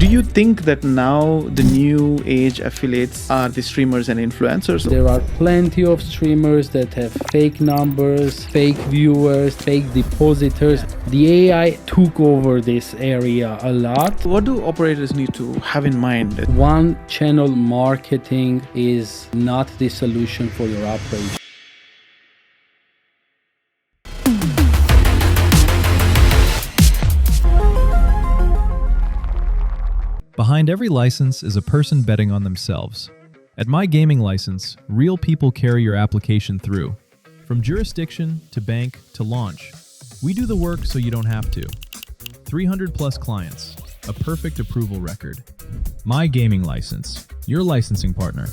Do you think that now the new age affiliates are the streamers and influencers? There are plenty of streamers that have fake numbers, fake viewers, fake depositors. The AI took over this area a lot. What do operators need to have in mind? One channel marketing is not the solution for your operation. Behind every license is a person betting on themselves. At My Gaming License, real people carry your application through. From jurisdiction to bank to launch, we do the work so you don't have to. 300 plus clients, a perfect approval record. My Gaming License, your licensing partner.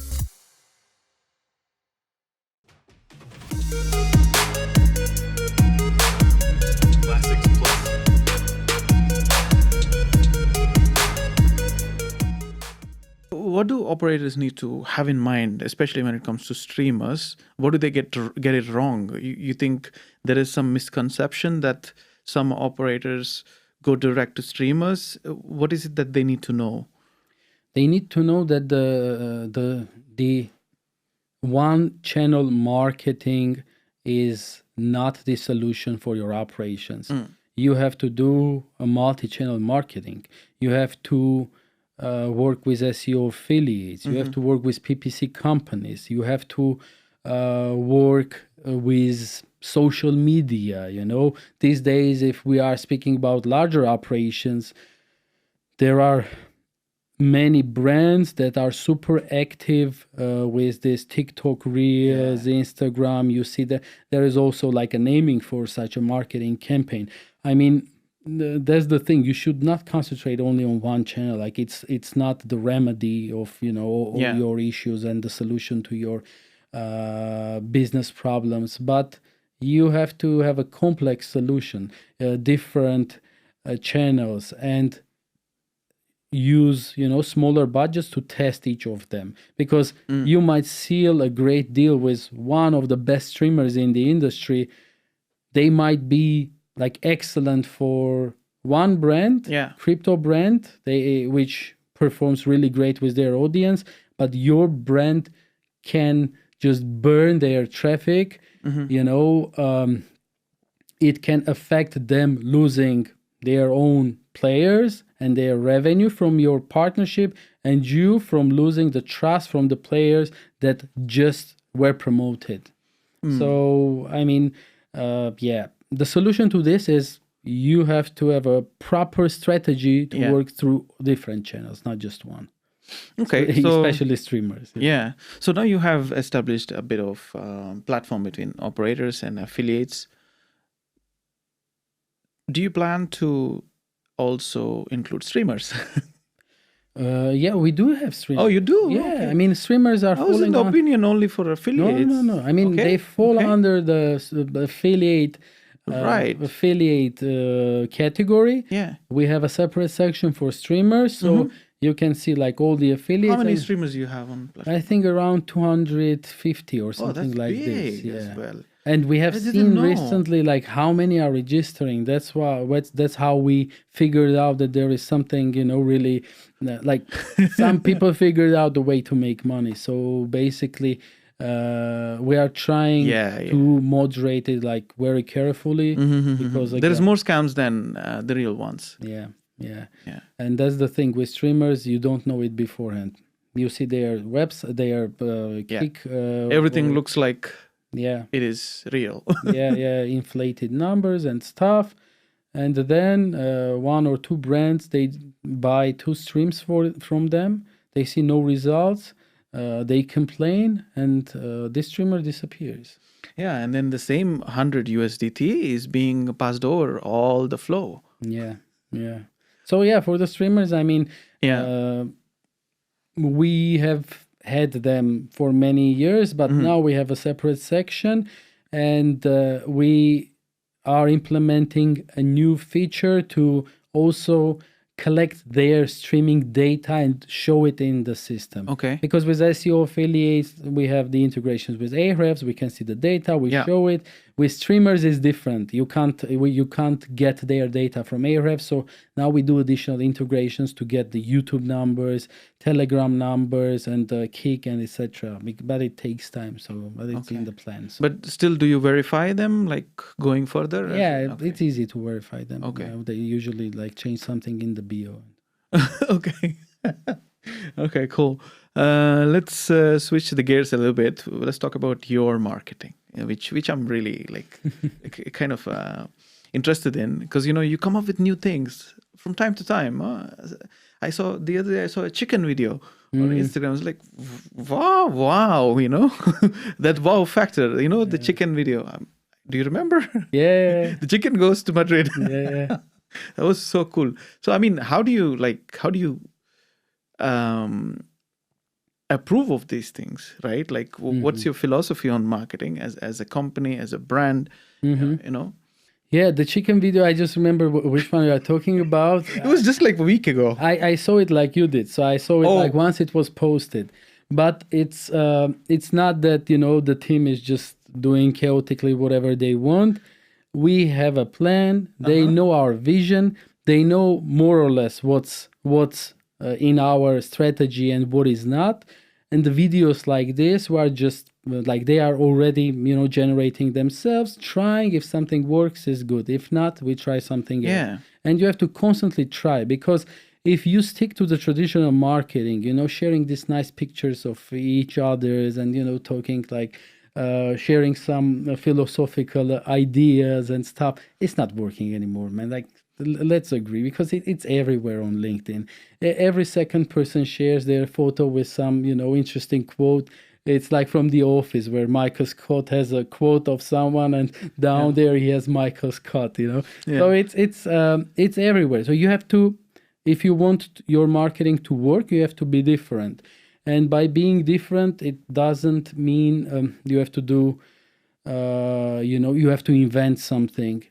What do operators need to have in mind, especially when it comes to streamers? What do they get it wrong? You think there is some misconception that some operators go direct to streamers? What is it that they need to know? They need to know that the one channel marketing is not the solution for your operations. You have to do a multi-channel marketing. You have to work with SEO affiliates. You have to work with PPC companies. You have to work with social media. You know, these days, if we are speaking about larger operations, there are many brands that are super active with this TikTok Reels, Instagram. You see that there is also like a naming for such a marketing campaign. I mean, that's the thing. You should not concentrate only on one channel. Like it's not the remedy of all your issues and the solution to your business problems. But you have to have a complex solution, different channels, and use smaller budgets to test each of them, because you might seal a great deal with one of the best streamers in the industry. They might be like excellent for one brand, crypto brand, which performs really great with their audience, but your brand can just burn their traffic. It can affect them losing their own players and their revenue from your partnership, and you from losing the trust from the players that just were promoted. So, I mean, the solution to this is you have to have a proper strategy to work through different channels, not just one. Okay, so especially streamers. Yeah. So now you have established a bit of platform between operators and affiliates. Do you plan to also include streamers? We do have streamers. Oh, you do? Yeah, okay. I mean, streamers are I was in the opinion only for affiliates. No. I mean, they fall under the affiliate affiliate category. Yeah. We have a separate section for streamers, so you can see like all the affiliates. How many streamers do you have on platform? I think around 250 or something that's like big this. as well. And we have seen recently like how many are registering. That's how we figured out that there is something, really like some people figured out the way to make money. So basically, we are trying to moderate it like very carefully because there's more scams than the real ones. Yeah. And that's the thing with streamers, you don't know it beforehand. You see their website, their kick. Everything looks like it is real. Inflated numbers and stuff. And then one or two brands, they buy 2 streams from them. They see no results. They complain, and this streamer disappears. Yeah, and then the same 100 USDT is being passed over all the flow. Yeah. So for the streamers, I mean, we have had them for many years, but now we have a separate section, and we are implementing a new feature to also collect their streaming data and show it in the system. Okay. Because with SEO affiliates, we have the integrations with Ahrefs. We can see the data. We show it. With streamers is different. You can't get their data from Ahrefs. So now we do additional integrations to get the YouTube numbers, Telegram numbers, and Kik and etc. But it takes time. But it's in the plans. But still, do you verify them like going further? Yeah, it's easy to verify them. Okay. They usually like change something in the bio. Okay. Okay, cool. Let's switch the gears a little bit. Let's talk about your marketing, which I'm really like kind of interested in, because you come up with new things from time to time. I saw the other day a chicken video on Instagram. I was like, wow, that wow factor. The chicken video. Do you remember? Yeah. The chicken goes to Madrid. Yeah. That was so cool. So I mean, how do you approve of these things, right? Like, what's your philosophy on marketing as a company, as a brand? Yeah, the chicken video, I just remember which one you are talking about. It was just like a week ago. I saw it like you did. So I saw it like once it was posted. But it's not that, the team is just doing chaotically whatever they want. We have a plan. They know our vision. They know more or less what's in our strategy and what is not. And the videos like this were just like they are already, generating themselves, trying. If something works, is good. If not, we try something else. And you have to constantly try, because if you stick to the traditional marketing, sharing these nice pictures of each other's and, talking like sharing some philosophical ideas and stuff, it's not working anymore, man. Like, let's agree, because it's everywhere on LinkedIn. Every second person shares their photo with some, interesting quote. It's like from The Office, where Michael Scott has a quote of someone, and down there he has Michael Scott. So it's everywhere. So you have to, if you want your marketing to work, you have to be different. And by being different, it doesn't mean you have to do, you have to invent something.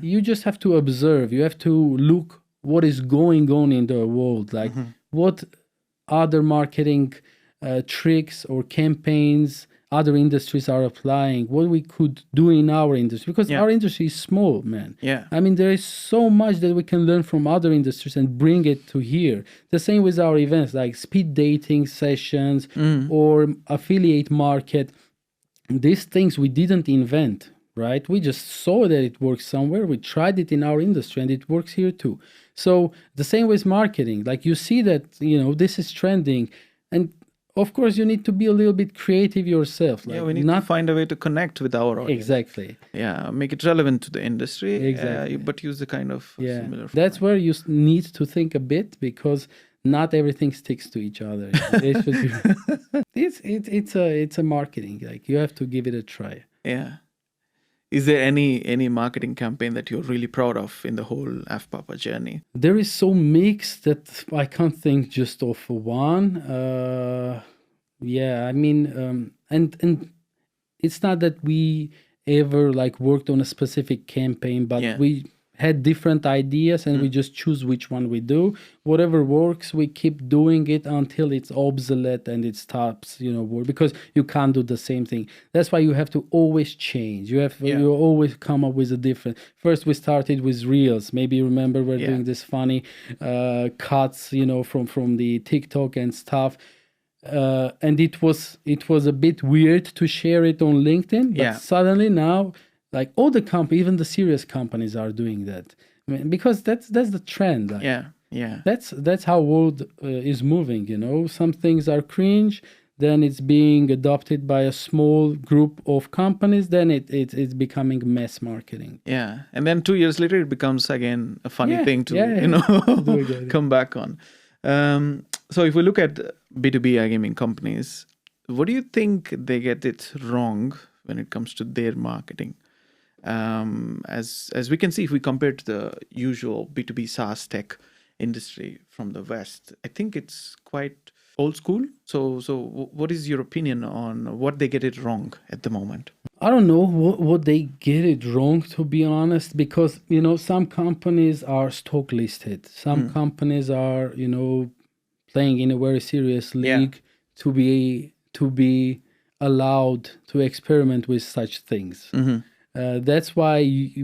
You just have to observe. You have to look what is going on in the world, like what other marketing tricks or campaigns other industries are applying, what we could do in our industry, because our industry is small, man. I mean, there is so much that we can learn from other industries and bring it to here. The same with our events, like speed dating sessions or affiliate market. These things we didn't invent, right? We just saw that it works somewhere. We tried it in our industry and it works here too. So the same with marketing, like you see that, this is trending, and of course, you need to be a little bit creative yourself. Like, we need to find a way to connect with our audience. Exactly. Make it relevant to the industry. Exactly. But use the kind of similar format. That's where you need to think a bit, because not everything sticks to each other. It should be, it's a marketing. Like, you have to give it a try. Yeah. Is there any marketing campaign that you're really proud of in the whole AffPapa journey? There is so mixed that I can't think just of one. I mean, and it's not that we ever like worked on a specific campaign, but we had different ideas and we just choose which one we do. Whatever works, we keep doing it until it's obsolete and it stops, work, because you can't do the same thing. That's why you have to always change. You always come up with a different. First, we started with Reels. Maybe you remember we're doing this funny cuts, from the TikTok and stuff. And it was a bit weird to share it on LinkedIn, but suddenly now, like, all the companies, even the serious companies, are doing that. I mean, because that's the trend. Like, that's how world is moving. Some things are cringe, then it's being adopted by a small group of companies, then it's becoming mass marketing. And then 2 years later, it becomes again a funny thing to come back on. So if we look at B2B iGaming companies, what do you think they get it wrong when it comes to their marketing? As we can see, if we compare to the usual B2B SaaS tech industry from the West, I think it's quite old school. So what is your opinion on what they get it wrong at the moment? I don't know what they get it wrong, to be honest, because, some companies are stock listed. Some companies are, playing in a very serious league to be allowed to experiment with such things. That's why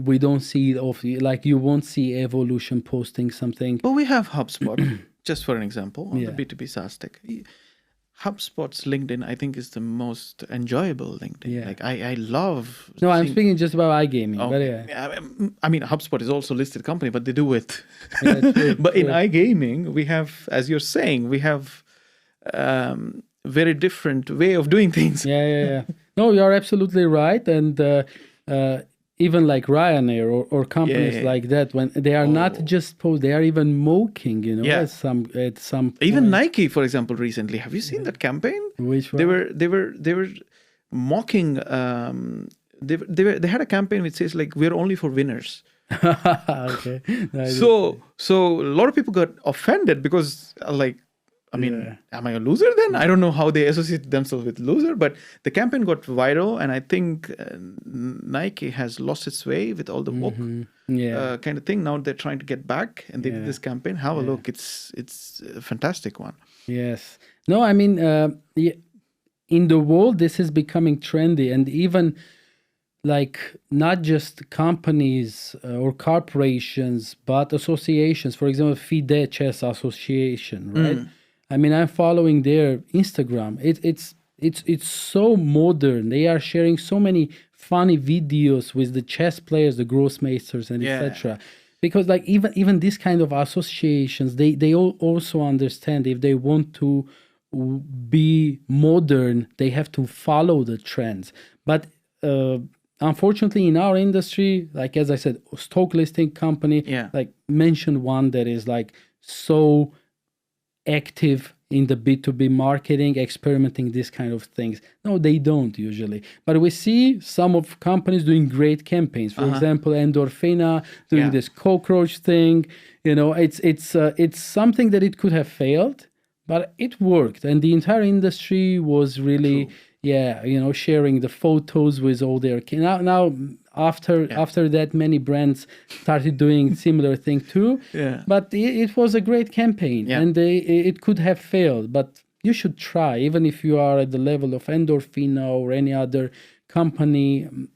we don't see it often. Like you won't see Evolution posting something. But we have HubSpot, just for an example, on Yeah. the B2B SaaS tech. HubSpot's LinkedIn, I think, is the most enjoyable LinkedIn. Yeah. Like I love. No, I'm seeing- speaking just about iGaming. Oh, But yeah. I mean, HubSpot is also a listed company, but they do it. Yeah, true, But in true. iGaming, we have, as you're saying, we have very different way of doing things. Yeah. No, you're absolutely right. And even like Ryanair or companies Yeah. like that, when they are not just post, they are even mocking, Yeah. at some Even point. Nike, for example, recently. Have you seen that campaign? Which They one? were mocking. They had a campaign which says like we're only for winners. Okay. Nice. So a lot of people got offended because like, I mean, Yeah. am I a loser then? I don't know how they associate themselves with loser, but the campaign got viral, and I think Nike has lost its way with all the woke Yeah. kind of thing. Now they're trying to get back, and they did Yeah. this campaign. Have a look; it's a fantastic one. Yes. No, I mean, in the world, this is becoming trendy, and even like not just companies or corporations, but associations. For example, FIDE Chess Association, right? I mean, I'm following their Instagram. It's so modern. They are sharing so many funny videos with the chess players, the Grossmeisters, and Yeah. etc. Because like even these kind of associations, they also understand if they want to be modern, they have to follow the trends. But unfortunately, in our industry, like as I said, stock listing company, Yeah. like mention one that is like so active in the B2B marketing, experimenting these kind of things. No, they don't usually. But we see some of companies doing great campaigns. For example, Endorphina doing Yeah. this cockroach thing. It's something that it could have failed, but it worked, and the entire industry was really sharing the photos with all their now after that many brands started doing similar thing too. Yeah. But it was a great campaign, Yeah. and it could have failed, but you should try, even if you are at the level of Endorphina or any other company,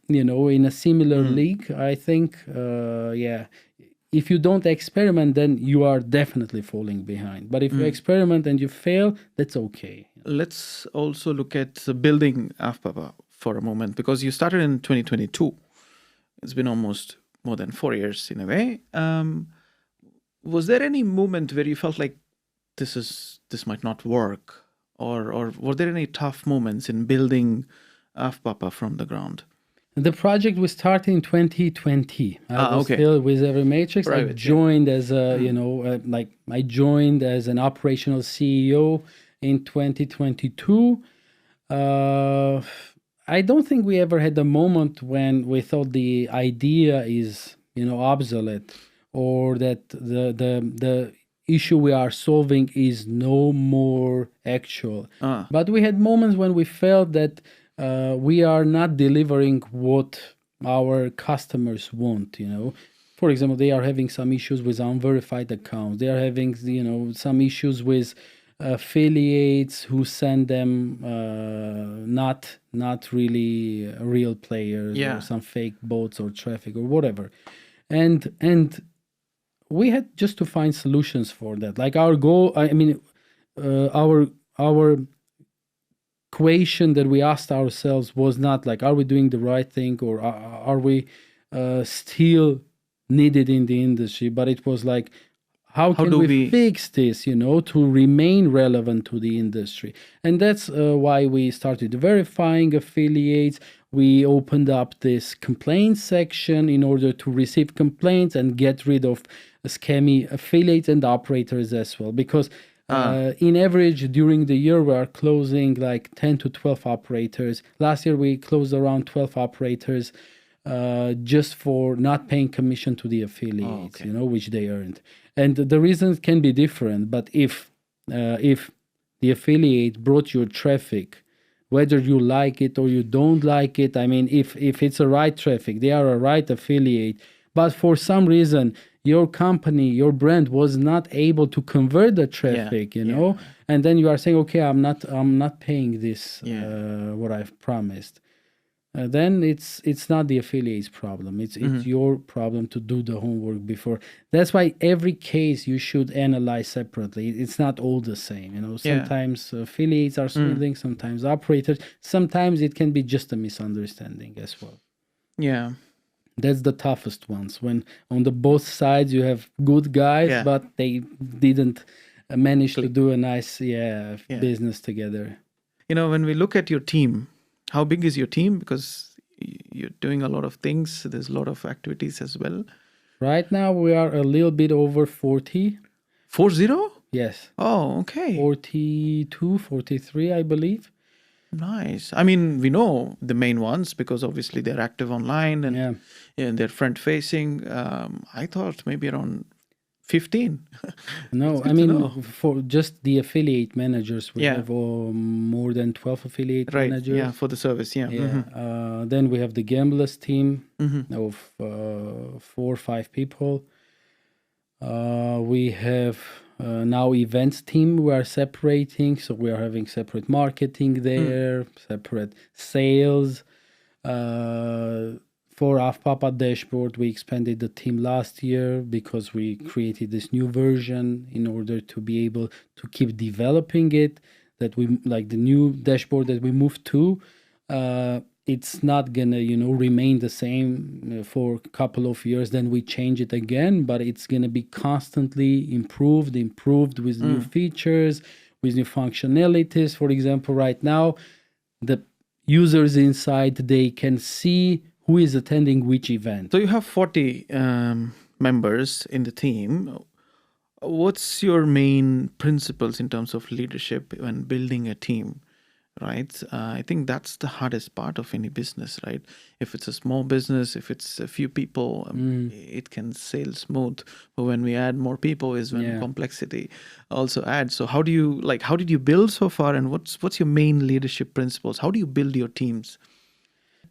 in a similar league. I think if you don't experiment, then you are definitely falling behind. But if you experiment and you fail, that's okay. Let's also look at building AffPapa for a moment, because you started in 2022. It's been almost more than 4 years in a way. Was there any moment where you felt like this might not work, or were there any tough moments in building AffPapa from the ground? The project was started in 2020. I was okay. still with Every Matrix. I Private, joined as I joined as an operational CEO in 2022. I don't think we ever had a moment when we thought the idea is, obsolete, or that the issue we are solving is no more actual. But we had moments when we felt that we are not delivering what our customers want. For example, they are having some issues with unverified accounts. They are having some issues with affiliates who send them not really real players, Yeah. or some fake bots or traffic or whatever. And we had just to find solutions for that. Like our goal, our question that we asked ourselves was not like, are we doing the right thing, or are we still needed in the industry? But it was like, how can do we we- fix this, to remain relevant to the industry? And that's why we started verifying affiliates. We opened up this complaint section in order to receive complaints and get rid of scammy affiliates and operators as well. Because in average, during the year, we are closing like 10 to 12 operators. Last year, we closed around 12 operators just for not paying commission to the affiliates, which they earned. And the reasons can be different, but if the affiliate brought your traffic, whether you like it or you don't like it, I mean, if it's a right traffic, they are a right affiliate, but for some reason your company, your brand was not able to convert the traffic, and then you are saying, okay, I'm not paying this what I've promised. then it's not the affiliate's problem. It's your problem to do the homework before. That's why every case you should analyze separately. It's not all the same. Yeah. Sometimes affiliates are swindling, sometimes operators, sometimes it can be just a misunderstanding as well. Yeah. That's the toughest ones, when on the both sides you have good guys, but they didn't manage to do a nice business together. When we look at your team, how big is your team? Because you're doing a lot of things. There's a lot of activities as well. Right now we are a little bit over 40. 40? Yes. Oh, okay. 42, 43, I believe. Nice. I mean, we know the main ones because obviously they're active online and they're front facing. I thought maybe around 15. No, I mean, for just the affiliate managers, we have more than 12 affiliate managers. Yeah, for the service, Then we have the gamblers team of 4 or 5 people. We have now events team we are separating, so we are having separate marketing there, separate sales. For AffPapa dashboard, we expanded the team last year because we created this new version in order to be able to keep developing it. That we like the new dashboard that we moved to. It's not gonna, remain the same for a couple of years. Then we change it again, but it's gonna be constantly improved with new features, with new functionalities. For example, right now, the users inside, they can see who is attending which event. So you have 40 members in the team. What's your main principles in terms of leadership when building a team, right? I think that's the hardest part of any business, right? If it's a small business, if it's a few people, it can sail smooth. But when we add more people is when complexity also adds. So how did you build so far, and what's your main leadership principles? How do you build your teams?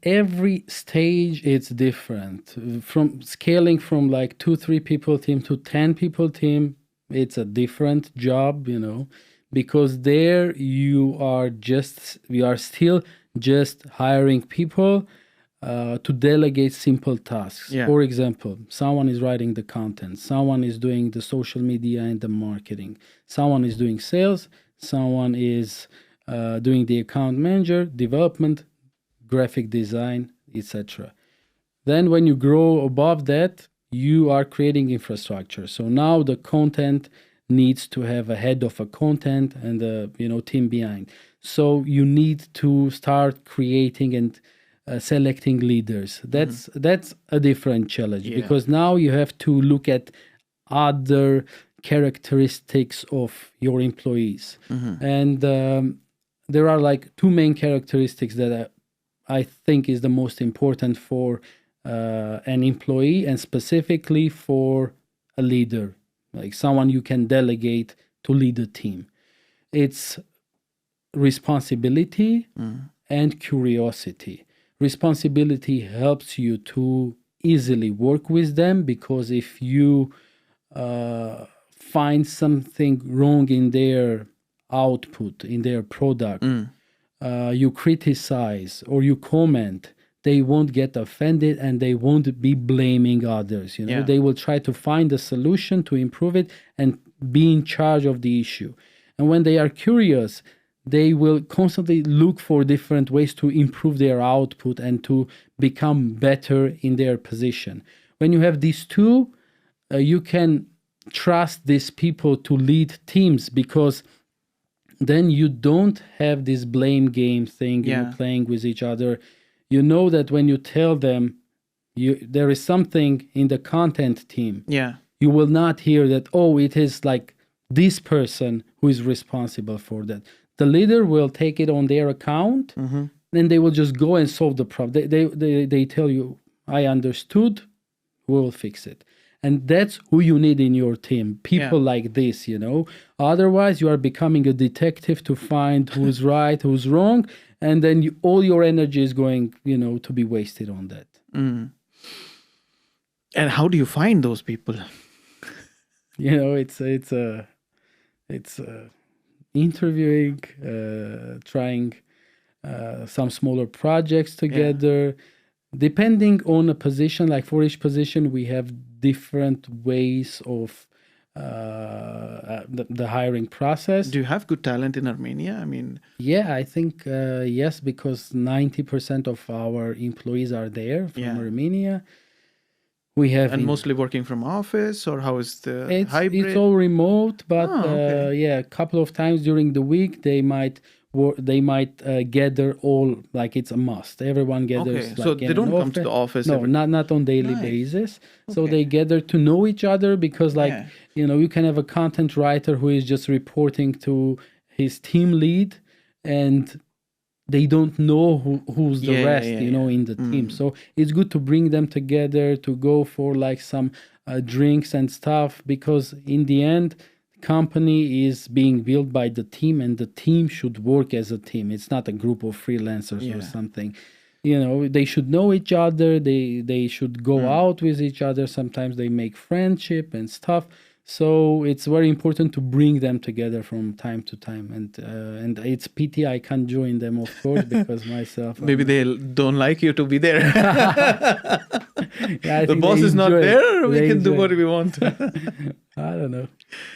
Every stage it's different. From scaling from like 2-3 people team to 10 people team, it's a different job, because there you are still just hiring people to delegate simple tasks. For example, someone is writing the content, someone is doing the social media and the marketing, someone is doing sales, someone is doing the account manager, development, graphic design, etc. Then when you grow above that, you are creating infrastructure. So now the content needs to have a head of a content and a team behind. So you need to start creating and selecting leaders. That's a different challenge because now you have to look at other characteristics of your employees. And there are like 2 main characteristics that I think is the most important for an employee and specifically for a leader, like someone you can delegate to lead a team. It's responsibility and curiosity. Responsibility helps you to easily work with them, because if you find something wrong in their output, in their product, you criticize or you comment, they won't get offended and they won't be blaming others. They will try to find a solution to improve it and be in charge of the issue. And when they are curious, they will constantly look for different ways to improve their output and to become better in their position. When you have these 2, you can trust these people to lead teams, because then you don't have this blame game thing, playing with each other. You know that when you tell them there is something in the content team, you will not hear that, it is like this person who is responsible for that. The leader will take it on their account, then they will just go and solve the problem. They tell you, I understood, we will fix it. And that's who you need in your team. People like this, Otherwise, you are becoming a detective to find who's right, who's wrong. And then all your energy is going, to be wasted on that. And how do you find those people? It's interviewing, trying some smaller projects together. Depending on a position, like for each position, we have different ways of the hiring process. Do you have good talent in Armenia? I mean, Yeah, I think yes, because 90% of our employees are there from Armenia. We have and mostly working from office, or how is the it's hybrid? all remote, but okay. yeah, a couple of times during the week they might gather all, like it's a must. Everyone gathers. Okay, like so in they an don't come to the office No, every- not on daily Nice. basis. So Okay. they gather to know each other, because like Yeah. you can have a content writer who is just reporting to his team lead, and they don't know who's the rest, in the team. So it's good to bring them together, to go for like some drinks and stuff, because in the end, company is being built by the team, and the team should work as a team. It's not a group of freelancers or something. They should know each other. They should go out with each other. Sometimes they make friendship and stuff. So it's very important to bring them together from time to time, and it's pity I can't join them, of course, because myself. Maybe they don't like you to be there. Yeah, I The think boss they is not enjoy it. there. We They can do enjoy what it. we want. I don't know.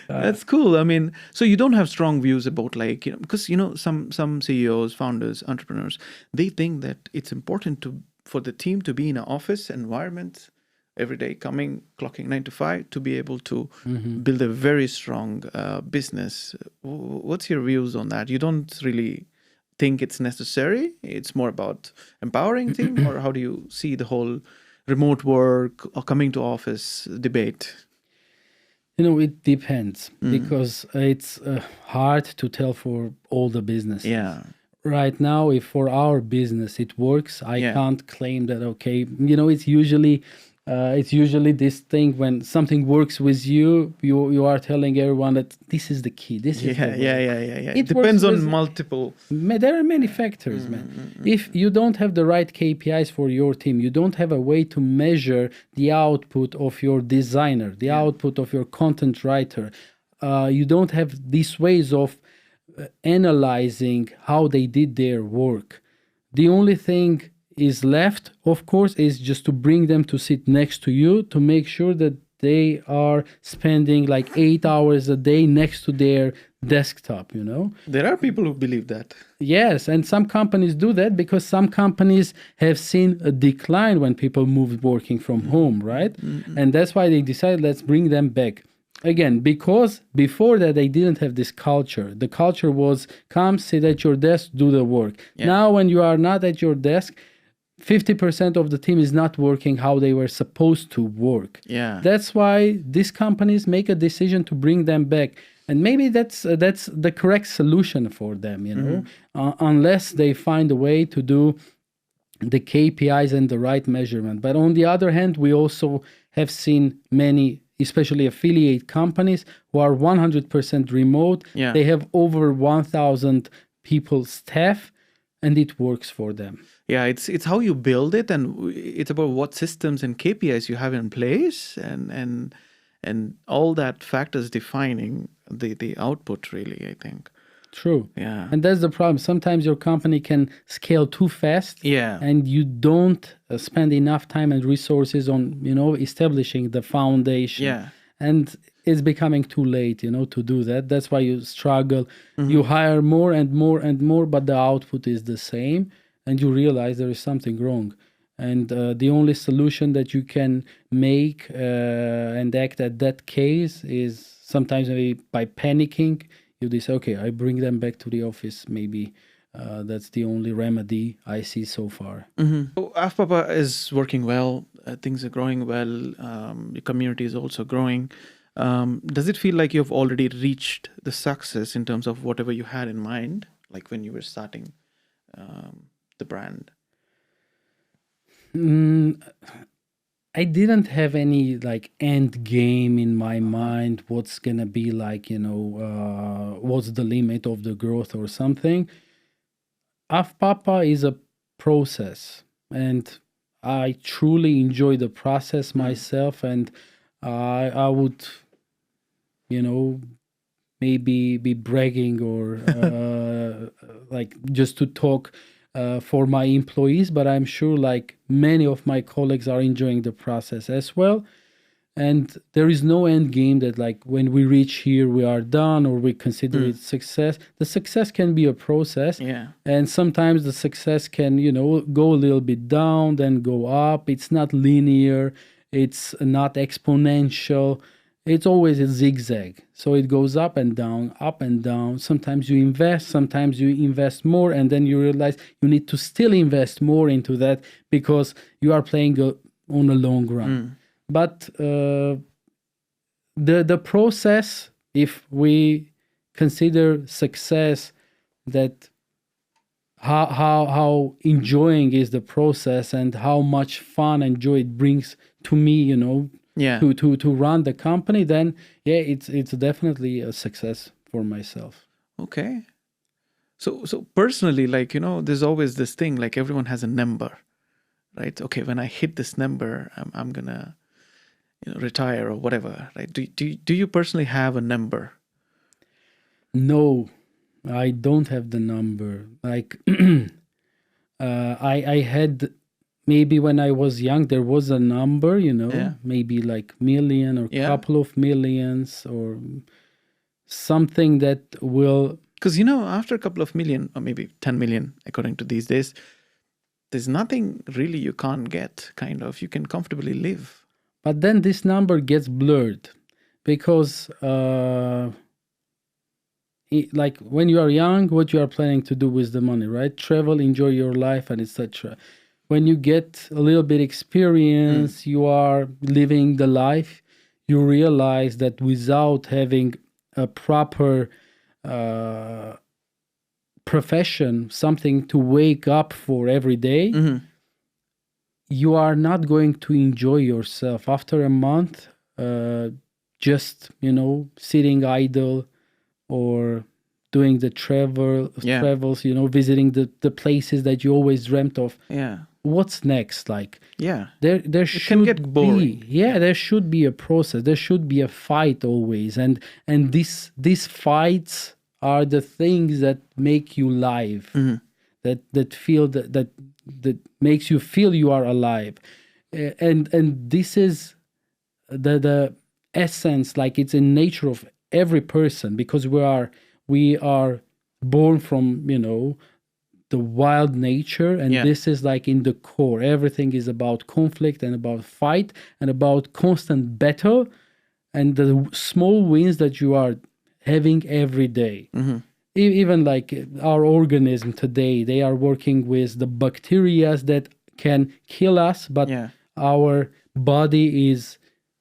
That's cool. I mean, so you don't have strong views about like, because some CEOs, founders, entrepreneurs, they think that it's important for the team to be in an office environment every day, clocking 9 to 5, to be able to build a very strong business. What's your views on that? You don't really think it's necessary? It's more about empowering team, or how do you see the whole remote work or coming to office debate? It depends, because it's hard to tell for all the businesses. Yeah. Right now, if for our business it works, I Yeah. can't claim that. Okay, it's usually this thing when something works with you, you are telling everyone that this is the key. This is the way. Yeah. It It depends works on with- multiple. There are many factors, man. If you don't have the right KPIs for your team, you don't have a way to measure the output of your designer, the output of your content writer, you don't have these ways of analyzing how they did their work. The only thing is left, of course, is just to bring them to sit next to you, to make sure that they are spending like 8 hours a day next to their desktop. There are people who believe that. Yes, and some companies do that, because some companies have seen a decline when people moved working from home, right? And that's why they decided, let's bring them back. Again, because before that they didn't have this culture. The culture was, come sit at your desk, do the work. Now when you are not at your desk, 50% of the team is not working how they were supposed to work. Yeah. That's why these companies make a decision to bring them back. And maybe that's the correct solution for them, unless they find a way to do the KPIs and the right measurement. But on the other hand, we also have seen many, especially affiliate companies, who are 100% remote. Yeah. They have over 1,000 people staff, and it works for them. Yeah, it's how you build it, and it's about what systems and KPIs you have in place, and all that factors defining the output, really, I think. True. Yeah. And that's the problem. Sometimes your company can scale too fast. Yeah. And you don't spend enough time and resources on, establishing the foundation. Yeah. And it's becoming too late, to do that. That's why you struggle. You hire more and more and more, but the output is the same. And you realize there is something wrong. And the only solution that you can make and act at that case is sometimes maybe by panicking. You decide, okay, I bring them back to the office. Maybe that's the only remedy I see so far. So AffPapa is working well. Things are growing well. The community is also growing. Does it feel like you've already reached the success in terms of whatever you had in mind, like when you were starting the brand? I didn't have any like end game in my mind. What's gonna be like, what's the limit of the growth or something. AffPapa is a process, and I truly enjoy the process myself, and I would, maybe be bragging or like just to talk for my employees, but I'm sure like many of my colleagues are enjoying the process as well. And there is no end game that like when we reach here we are done or we consider it success. The success can be a process, and sometimes the success can go a little bit down, then go up. It's not linear, it's not exponential, it's always a zigzag. So it goes up and down, up and down. Sometimes you invest more, and then you realize you need to still invest more into that because you are playing on a long run. But the process, if we consider success, that how enjoying is the process and how much fun and joy it brings to me, to run the company, then it's definitely a success for myself. Okay. So personally, like, there's always this thing, like everyone has a number, right? Okay, when I hit this number, I'm gonna retire or whatever, right? Do you personally have a number? No, I don't have the number. Like I had, maybe when I was young there was a number, maybe like million or couple of millions or something that will, because after a couple of million or maybe 10 million according to these days, there's nothing really you can't get. Kind of, you can comfortably live. But then this number gets blurred because like when you are young, what you are planning to do with the money, right? Travel, enjoy your life, and etc. When you get a little bit experience, you are living the life, you realize that without having a proper profession, something to wake up for every day, you are not going to enjoy yourself. After a month, just, sitting idle or doing the travels, visiting the places that you always dreamt of. What's next? Like, there should can get boring. There should be a process. There should be a fight always. And these fights are the things that make you live, that makes you feel you are alive. And this is the essence, like it's in nature of every person, because we are born from the wild nature, and this is like in the core. Everything is about conflict and about fight and about constant battle, and the small wins that you are having every day. Even like our organism today, they are working with the bacteria that can kill us, but our body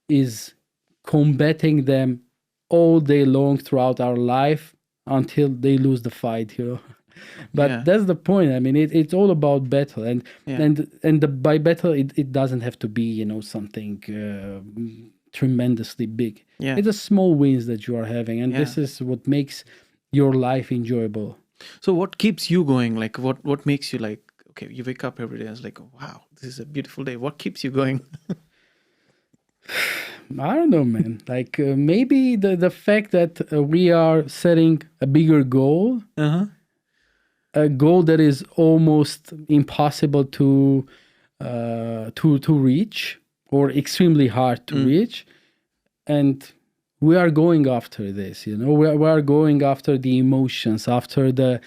is combating them all day long throughout our life until they lose the fight, But that's the point. I mean, it's all about battle, and by battle, it doesn't have to be something tremendously big. It's a small wins that you are having, and this is what makes your life enjoyable. So what keeps you going? Like what makes you like, okay, you wake up every day and it's like, wow, this is a beautiful day. What keeps you going? I don't know, man. Like maybe the fact that we are setting a bigger goal, a goal that is almost impossible to reach or extremely hard to reach, and we are going after this. We are going after the emotions, after the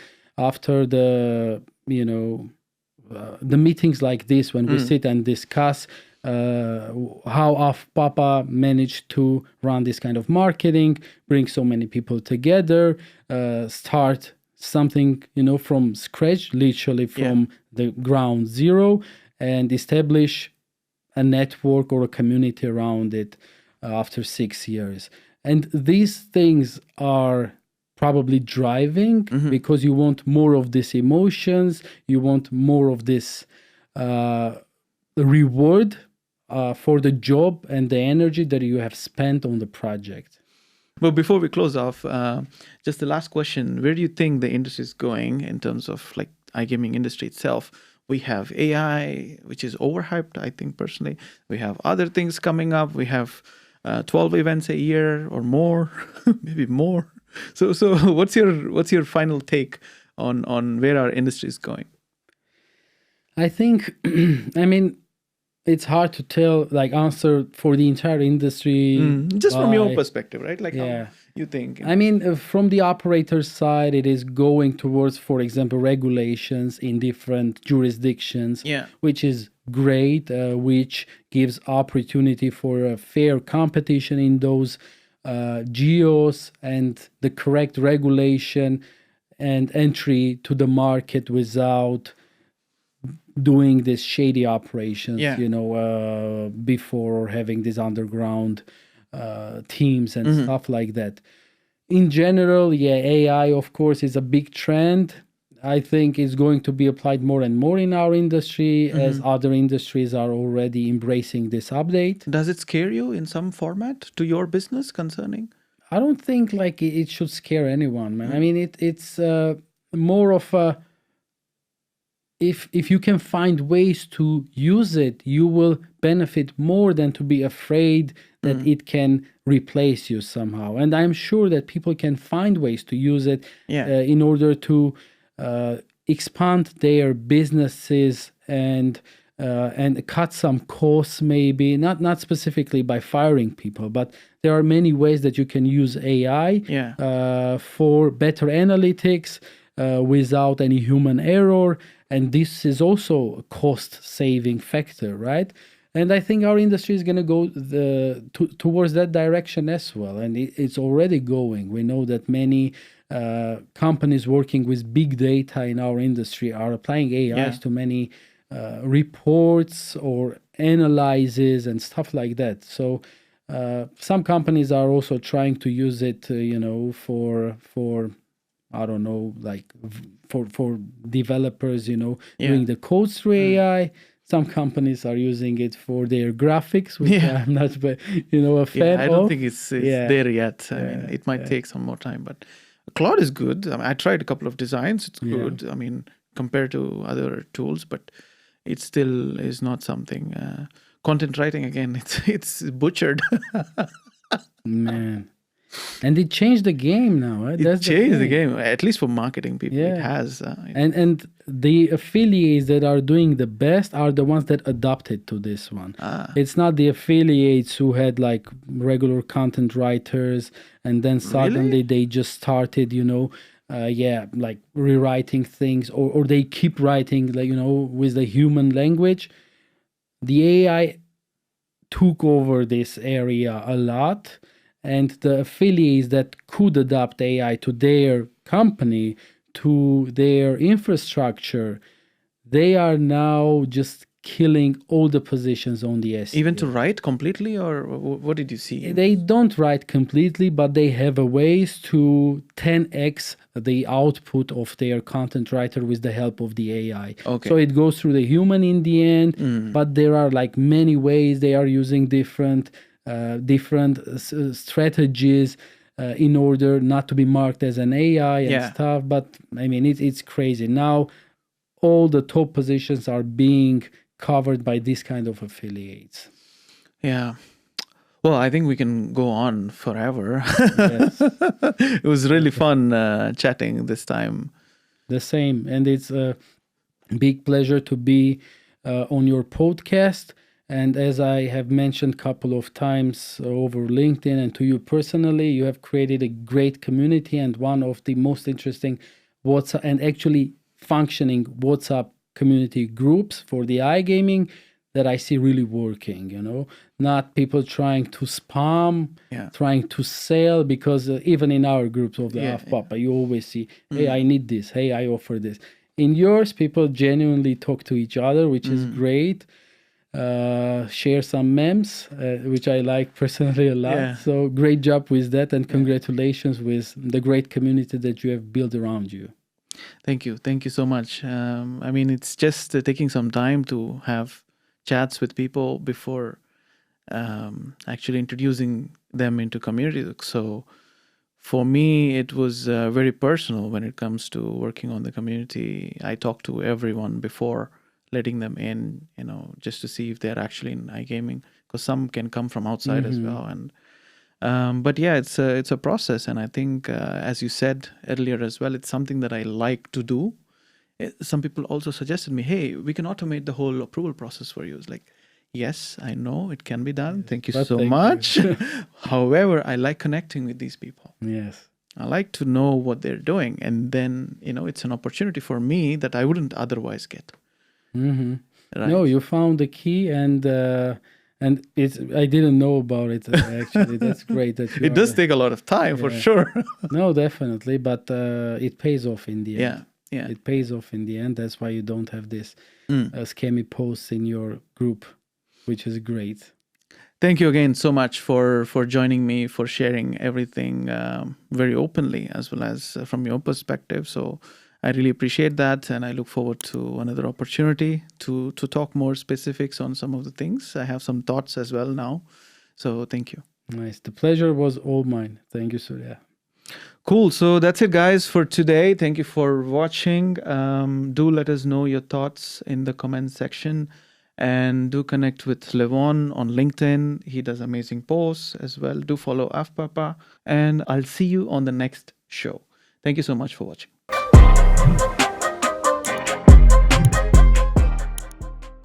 the meetings like this, when we sit and discuss how AffPapa managed to run this kind of marketing, bring so many people together, start something from scratch, literally from the ground zero, and establish a network or a community around it after 6 years. And these things are probably driving because you want more of these emotions, you want more of this reward for the job and the energy that you have spent on the project. Well, before we close off, just the last question: where do you think the industry is going in terms of like iGaming industry itself? We have AI, which is overhyped, I think personally. We have other things coming up. We have 12 events a year or more, maybe more. So what's your final take on where our industry is going? I think, I mean, it's hard to tell, like, answer for the entire industry. Just from your by- perspective, right? Like Yeah. how you think. I mean, from the operator's side, it is going towards, for example, regulations in different jurisdictions, Yeah. which is great, which gives opportunity for a fair competition in those geos and the correct regulation and entry to the market without doing this shady operations, Yeah. before, or having these underground teams and Mm-hmm. stuff like that. In general, yeah, AI, of course, is a big trend. I think it's going to be applied more and more in our industry as other industries are already embracing this update. Does it scare you in some format to your business concerning? I don't think like it should scare anyone, man. I mean, it's more of a, if you can find ways to use it, you will benefit more than to be afraid that it can replace you somehow. And I'm sure that people can find ways to use it Yeah. in order to expand their businesses and cut some costs, maybe not specifically by firing people, but there are many ways that you can use AI Yeah. for better analytics without any human error. And this is also a cost saving factor, right? And I think our industry is going to go towards that direction as well. And it's already going. We know that many companies working with big data in our industry are applying AIs Yeah. to many reports or analyzes and stuff like that. So some companies are also trying to use it, for I don't know, like for developers, Yeah. doing the codes through AI. Some companies are using it for their graphics, which Yeah. I'm not, a fan Yeah, I don't of. think it's Yeah. there yet. I mean, it might take some more time, but Claude is good. I mean, I tried a couple of designs. It's Yeah. good. I mean, compared to other tools, but it still is not something. Content writing again, it's butchered. Man. And it changed the game now. Right? It That's changed the thing. game, at least for marketing people. It Yeah. has. And the affiliates that are doing the best are the ones that adopted to this one. It's not the affiliates who had like regular content writers and then suddenly they just started, like rewriting things, or they keep writing, like, with the human language. The AI took over this area a lot, and the affiliates that could adopt AI to their company, to their infrastructure, they are now just killing all the positions on the SEO. Even to write completely, or what did you see? They don't write completely, but they have a ways to 10x the output of their content writer with the help of the AI. Okay. So it goes through the human in the end, but there are like many ways they are using different strategies in order not to be marked as an AI and stuff. But I mean, it's crazy. Now all the top positions are being covered by this kind of affiliates. Yeah. Well, I think we can go on forever. Yes. It was really fun chatting this time. The same. And it's a big pleasure to be on your podcast. And as I have mentioned a couple of times over LinkedIn and to you personally, you have created a great community and one of the most interesting WhatsApp and actually functioning WhatsApp community groups for the iGaming that I see really working, not people trying to spam, trying to sell, because even in our groups of the AffPapa, you always see, hey, I need this, hey, I offer this. In yours, people genuinely talk to each other, which is great. Share some memes, which I like personally a lot. Yeah. So great job with that, and congratulations with the great community that you have built around you. Thank you. Thank you so much. I mean, it's just taking some time to have chats with people before actually introducing them into community. So for me, it was very personal when it comes to working on the community. I talk to everyone before letting them in, just to see if they're actually in iGaming, because some can come from outside as well. And but yeah, it's a process, and I think as you said earlier as well, it's something that I like to do, some people also suggested me, hey, we can automate the whole approval process for you. It's like, yes, I know it can be done. Thank you but so thank much. you. However, I like connecting with these people. Yes. I like to know what they're doing. And then, it's an opportunity for me that I wouldn't otherwise get. Hmm. Right? No, you found the key, and it's I didn't know about it actually. That's great that you. It does take a lot of time for Yeah. sure. No, definitely, but it pays off in the end. Yeah. Yeah. It pays off in the end. That's why you don't have this Mm. scammy posts in your group, which is great. Thank you again so much for joining me, for sharing everything very openly, as well as from your perspective. So I really appreciate that, and I look forward to another opportunity to talk more specifics on some of the things. I have some thoughts as well now. So thank you. Nice. The pleasure was all mine. Thank you, Surya. Cool. So that's it, guys, for today. Thank you for watching. Do let us know your thoughts in the comment section. And do connect with Levon on LinkedIn. He does amazing posts as well. Do follow AffPapa. And I'll see you on the next show. Thank you so much for watching.